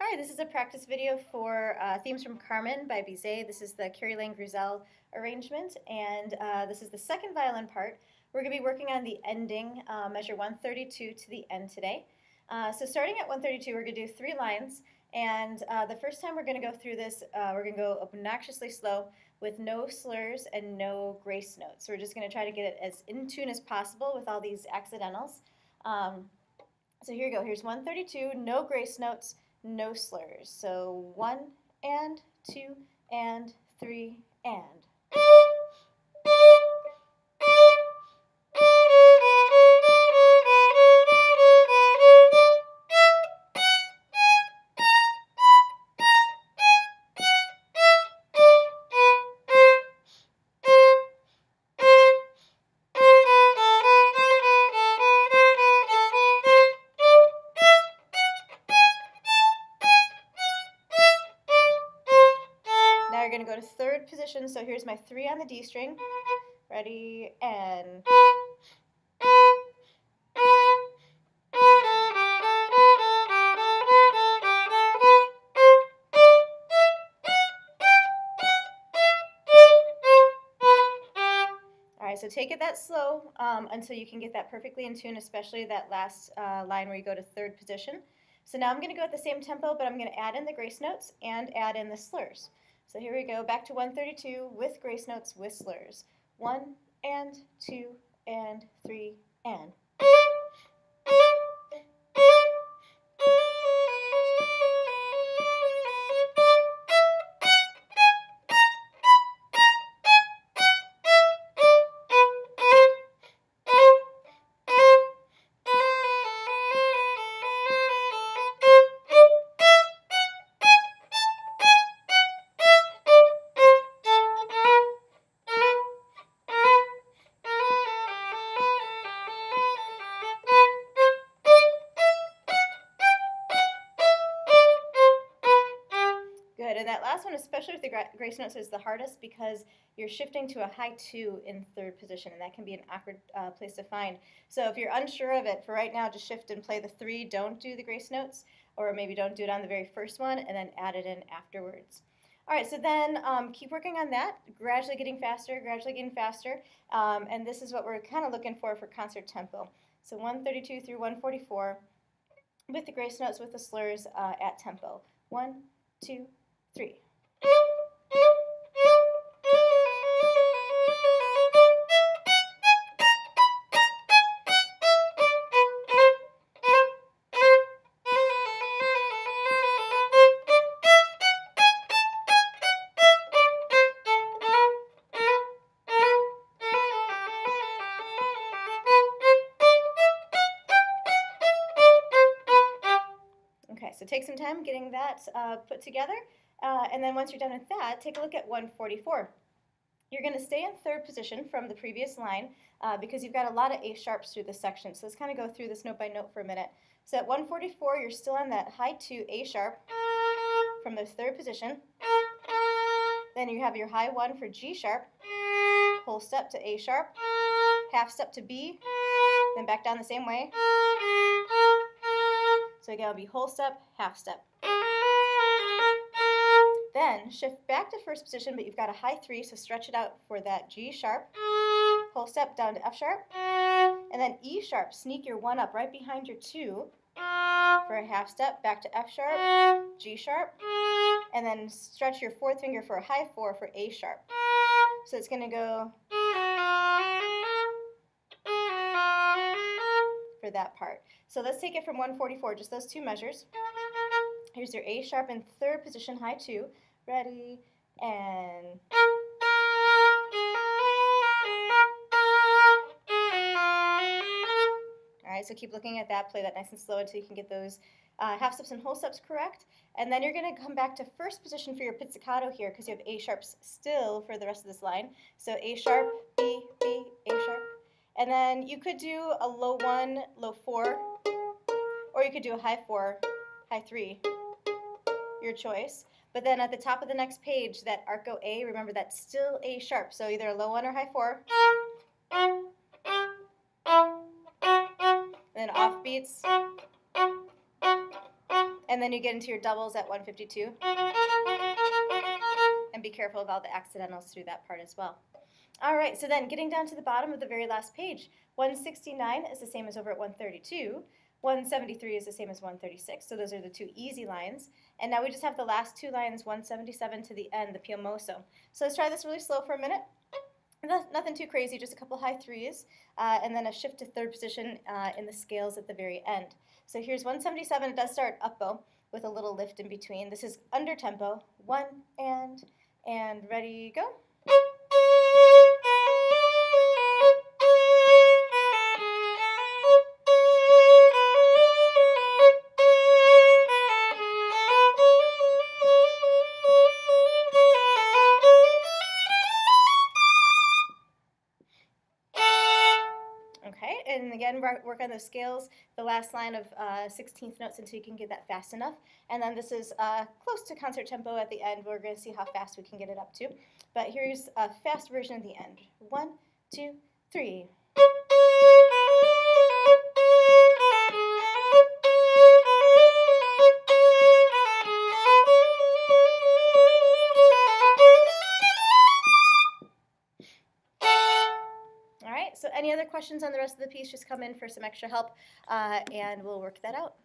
Hi, this is a practice video for Themes from Carmen by Bizet. This is the Carrie Lang Gruselle arrangement, and this is the second violin part. We're going to be working on the ending, measure 132 to the end today. So starting at 132, we're going to do 3 lines, and the first time we're going to go through this, we're going to go obnoxiously slow with no slurs and no grace notes. So we're just going to try to get it as in tune as possible with all these accidentals. So here we go. Here's 132, no grace notes, no slurs. So 1 and 2 and 3 and. Now you're going to go to third position, so here's my 3 on the D string. Ready, and. Alright, so take it that slow until you can get that perfectly in tune, especially that last line where you go to third position. So now I'm going to go at the same tempo, but I'm going to add in the grace notes and add in the slurs. So here we go, back to 132 with grace notes, with slurs. 1 and 2 and 3 and. Good, and that last one, especially with the grace notes, is the hardest because you're shifting to a high 2 in third position, and that can be an awkward place to find. So if you're unsure of it, for right now, just shift and play the 3, don't do the grace notes, or maybe don't do it on the very first one, and then add it in afterwards. All right, so then keep working on that, gradually getting faster, and this is what we're kind of looking for concert tempo. So 132 through 144 with the grace notes, with the slurs at tempo. 1, 2, 3. Okay, so take some time getting that put together, and then once you're done with that, take a look at 144. You're going to stay in third position from the previous line because you've got a lot of A sharps through this section. So let's kind of go through this note by note for a minute. So at 144, you're still on that high 2 A sharp from the third position. Then you have your high 1 for G sharp, whole step to A sharp, half step to B, then back down the same way. So again, it'll be whole step, half step. Then shift back to first position, but you've got a high 3, so stretch it out for that G sharp, whole step down to F sharp, and then E sharp, sneak your 1 up right behind your 2 for a half step, back to F sharp, G sharp, and then stretch your 4th finger for a high 4 for A sharp. So it's going to go for that part. So let's take it from 144, just those 2 measures. Here's your A sharp in third position, high 2. Ready, and. Alright, so keep looking at that, play that nice and slow until you can get those half steps and whole steps correct. And then you're going to come back to first position for your pizzicato here because you have A sharps still for the rest of this line. So A sharp, B, B, A sharp. And then you could do a low 1, low 4, or you could do a high 4, high 3, your choice. But then at the top of the next page, that arco A, remember that's still A sharp, so either a low 1 or high 4. And then off beats. And then you get into your doubles at 152. And be careful of all the accidentals through that part as well. All right, so then getting down to the bottom of the very last page, 169 is the same as over at 132. 173 is the same as 136, so those are the two easy lines. And now we just have the last two lines, 177 to the end, the piamoso. So let's try this really slow for a minute. Nothing too crazy, just a couple high threes, and then a shift to third position in the scales at the very end. So here's 177, it does start up bow with a little lift in between. This is under tempo, one, and ready, go. Okay, and again, work on those scales, the last line of 16th notes until you can get that fast enough. And then this is close to concert tempo at the end. We're going to see how fast we can get it up to. But here's a fast version at the end. 1, 2, 3. All right, so any other questions on the rest of the piece, just come in for some extra help, and we'll work that out.